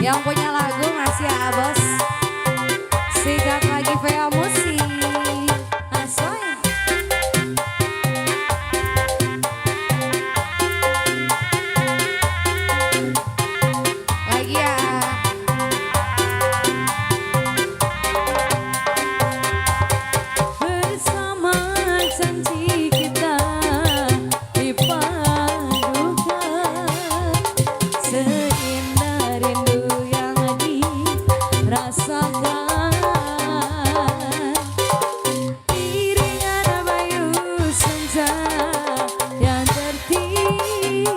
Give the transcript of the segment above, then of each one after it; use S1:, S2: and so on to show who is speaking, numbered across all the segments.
S1: Yang punya lagu masih ya bos. Sikat lagi VA Musik. Asoy. Lagi ya. Bersama janji kita dipadukan, seindah rindu yang dirasakan. Iringan bayu senja yang tertiup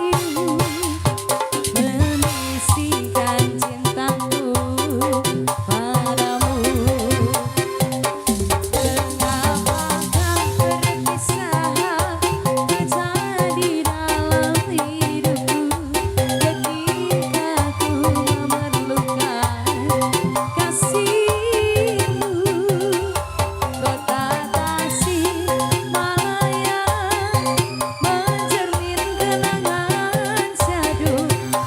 S1: membisikkan cintaku padamu. Mengapakah perpisahan terjadi dalam hidupku ketika ku memerlukan kasihmu. Kota Tasik Malaya mencermin kenangan syahdu,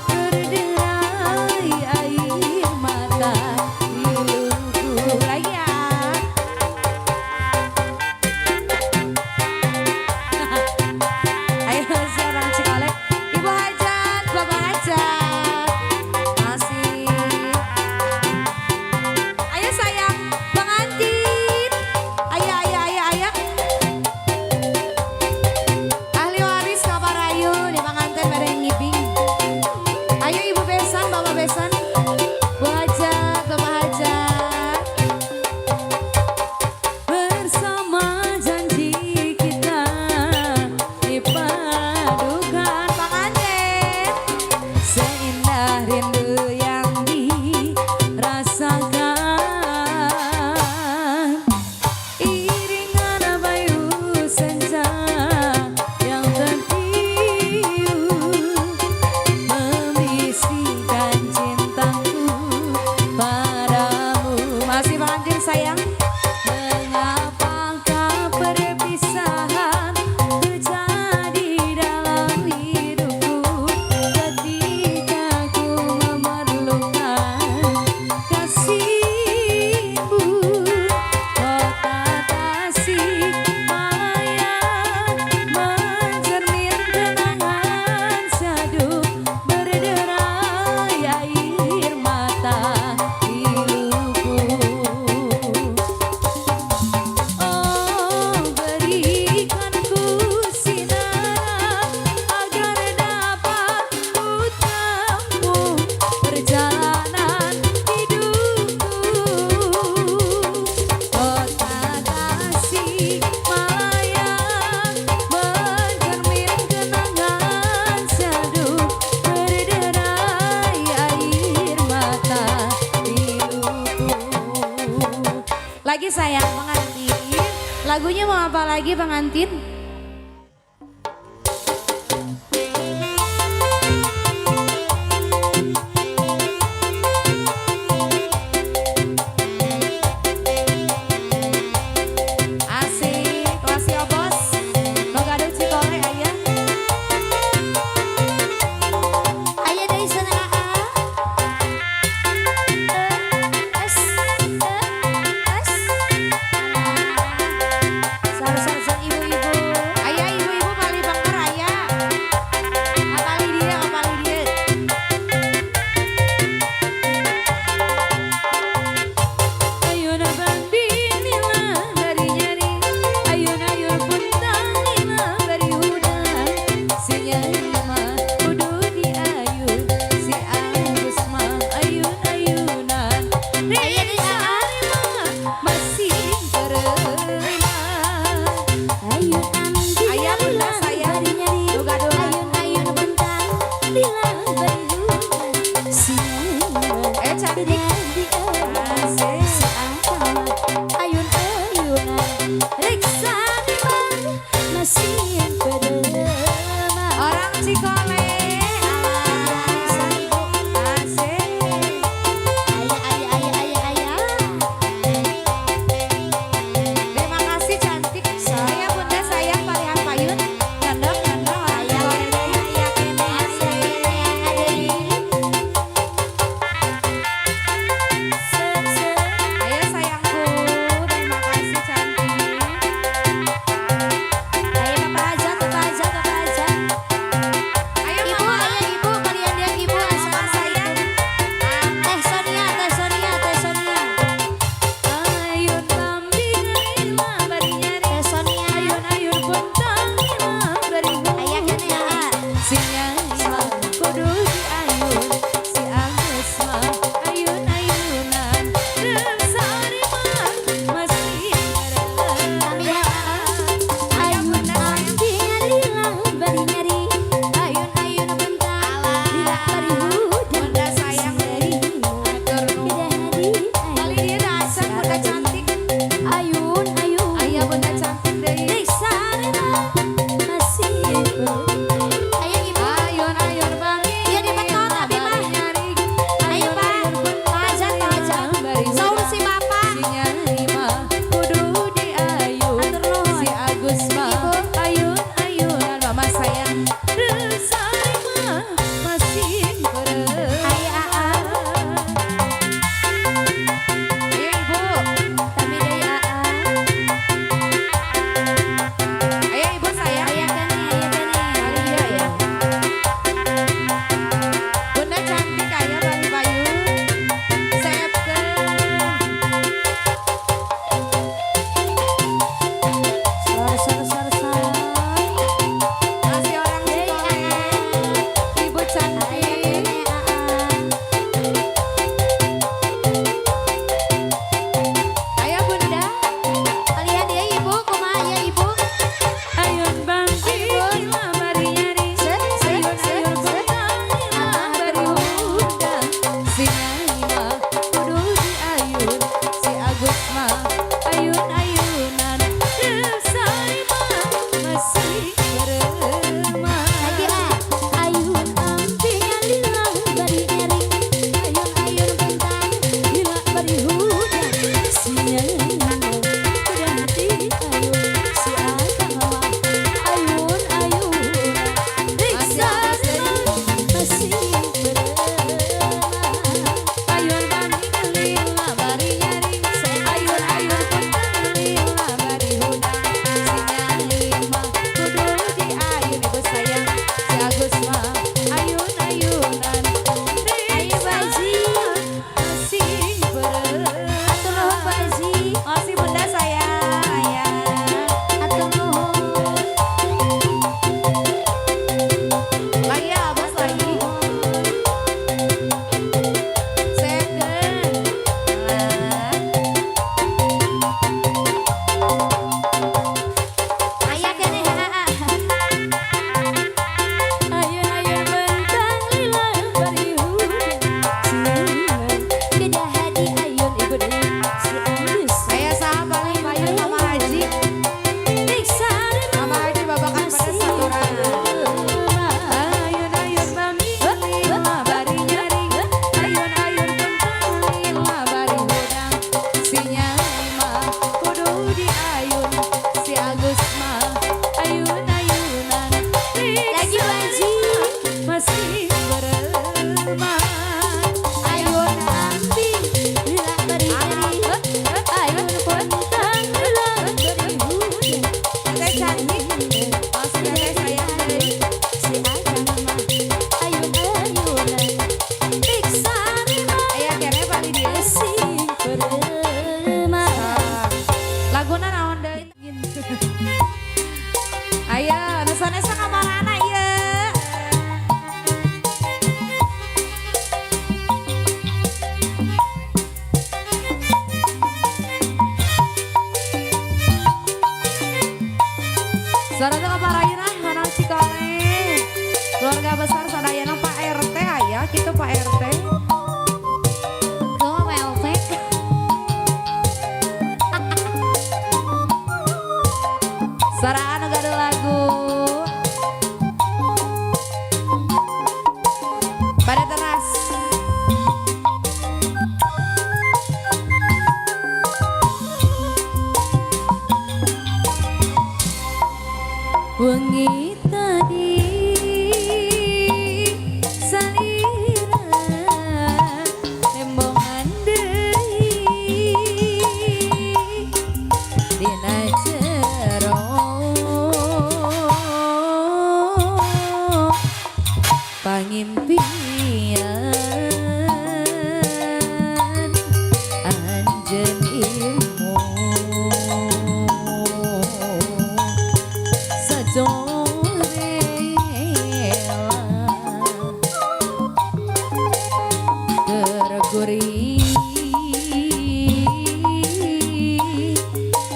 S1: berderai air mata piluku. Lagi ya. Ayo seorang Cikolek, Ibu Hajat, Bapak Hajat, masih. Ayo sayang, pengantin. Ayo, ayo, ayo, ayo. Ahli waris kabar ayo, di pengantin pada yang ngibing. Ayo Ibu Besan, Bapak Besan, Bu Hajat, Bapak Hajat. Bersama janji kita dipadukan, pengantin, seindah rindu yang dirasakan. Iringan bayu senja yang tertiup membisikkan cintaku padamu. Masih pengantin sayang. Mengapakah perpisahan terjadi dalam hidupku ketika ku memerlukan kasihmu. Kota Tasik Malaya mencermin kenangan syahdu, berderai air mata piluku. Oh, berikan ku sinar agar dapat ku tempuh perjalanan hidupku. Kota Tasik Malaya mencermin kenangan syahdu, berderai air mata piluku. Lagi sayang pengantin, lagunya mau apa lagi pengantin? Asik, kelas ya bos. Bagado Cikolek aya. Aya dari sana es. Sar ibu-ibu. Aya ibu-ibu bali bakar aya. Apali dia, apali dia. Ayeuna bandinilah dari nyeri, ayeuna yur puntangilah dari udan. Si nyeri mah kudu diayun, si Agus mah ayun-ayunan. Risa mah masih berenang. Ayah bunda saya dari nyeri, ayun-ayun puntang bilang dari udan. Si nyeri cantik. Ayun-ayunan Riksa masih berema. Orang Cikolek asik. Terima kasih cantik. Saya bunda sayang palihan payun. Nyandok nyandok ayah. Asik.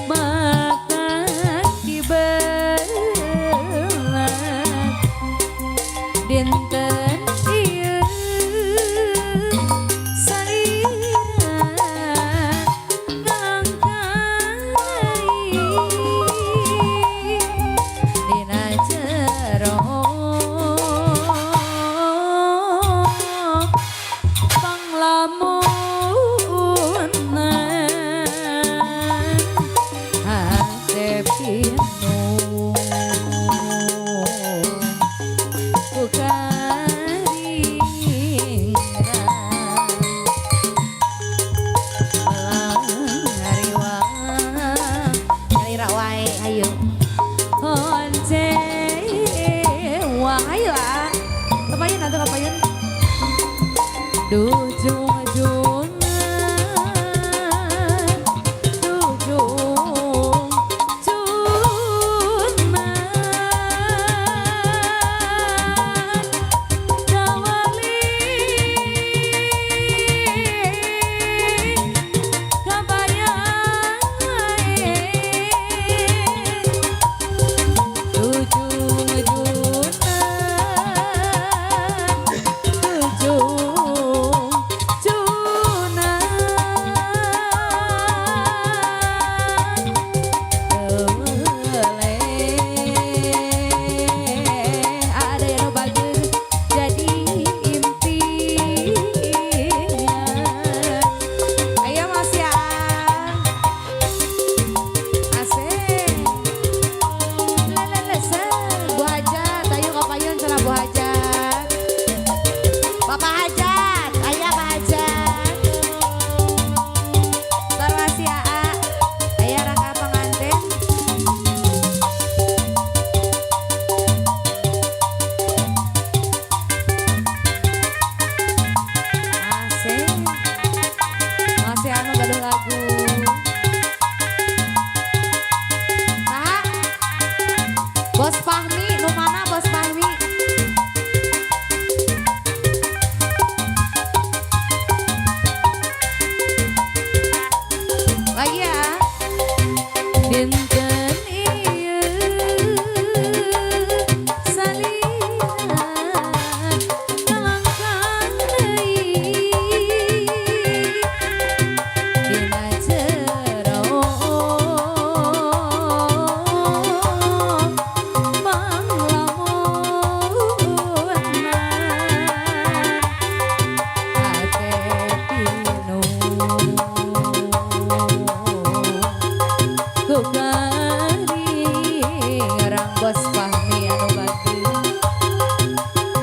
S1: makan dibelat dinten ieu salira ngangkai dina jero Bos Fahmi, nu mana Bos Fahmi? Lagi ya. Dinten ieu salira ngalangkan deui dina jero Bos Fahmi anu bagi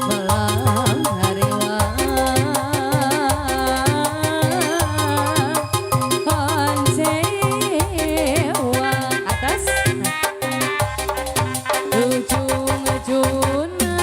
S1: melang hariwa koncewa atas ujung-ujungna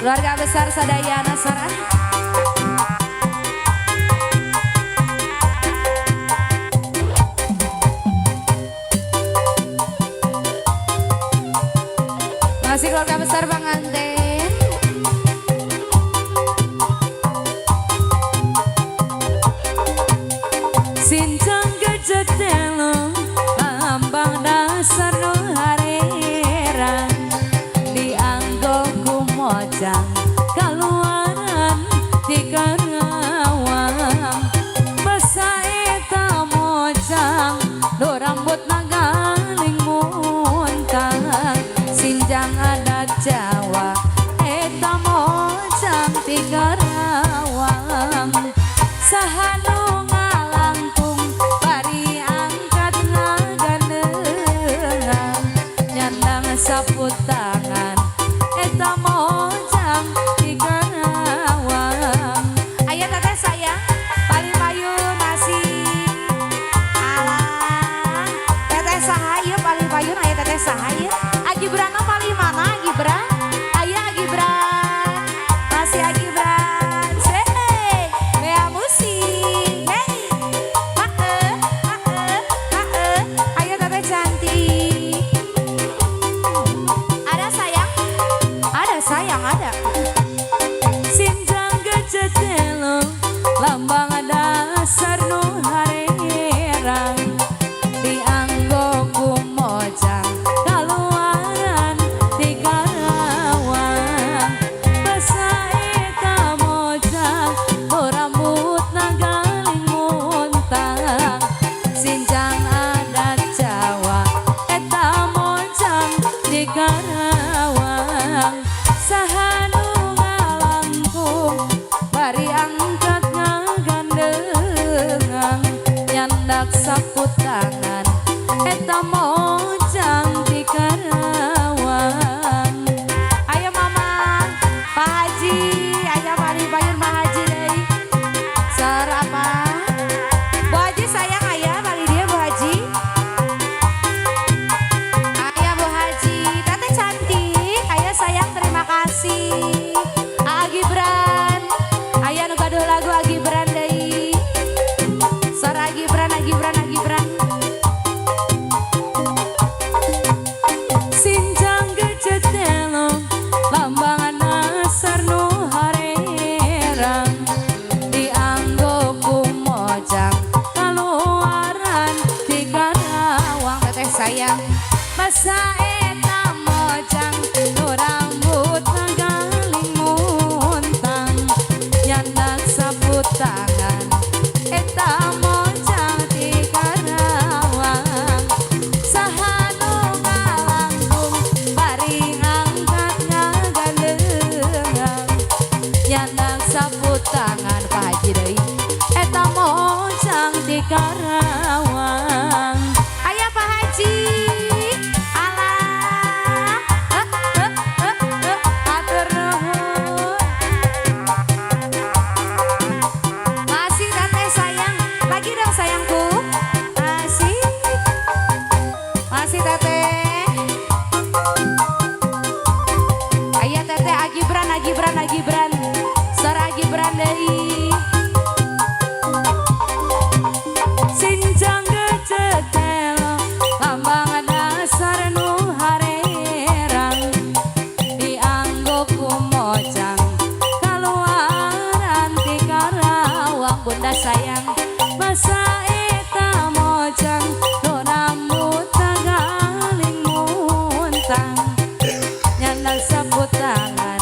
S1: Keluarga besar Sadaya Nasara. Masih keluarga besar pengantin. Sinjang gejek telo lambang dasar nu harerang dianggo kumojang kaluaran di Karawang basa eta mojang do rambut nagaling muntang sinjang adat Jawa eta mojang di Karawang sahanu saput tangan eta mojang di Karawang. Aya teteh sayang paling payun masih alah teteh sahaya paling payun aya teteh sahaya Agibran paling mana Agibran aya Agibran masih Agibran hey bea musik hey aya teteh cantik sayang ada sinjang gejek telo lambang dasar nu harerang dianggo kumojang kaluaran di Karawang basa eta mojang do rambut nagaling muntang sinjang adat Jawa eta mojang di Karawang sahanu ngalangkung bari angkat ngagandengang nyandak saput tangan eta mojang di Karawang. Ayo mama Pak Haji aya bari bayun Pak Haji deui sarapa Bu Haji sayang aya bari dia Bu Haji aya Bu Haji teteh cantik aya sayang terima kasih Agibran aya nu gaduh lagu Agibran deui sora Agibran sinjang gejek telo lambang dasar nu harerang dianggo kumojang kaluaran di Karawang teteh sayang masa eta mojang nu rambut nagaling muntang nyandak saput tangan eta mojang di Karawang sahanu ngalangkung bari angkat ngagandengang nyandak saput tangan Pak Haji deui eta mojang di Karawang. Aya Pak Haji masih teteh aya teteh Agibran sora Agibran deui sinjang gejek telo lambang dasar nu harerang dianggo kumojang kaluaran di Karawang bunda sayang masa eta mojang do rambut nagaling muntang nyandak saput tangan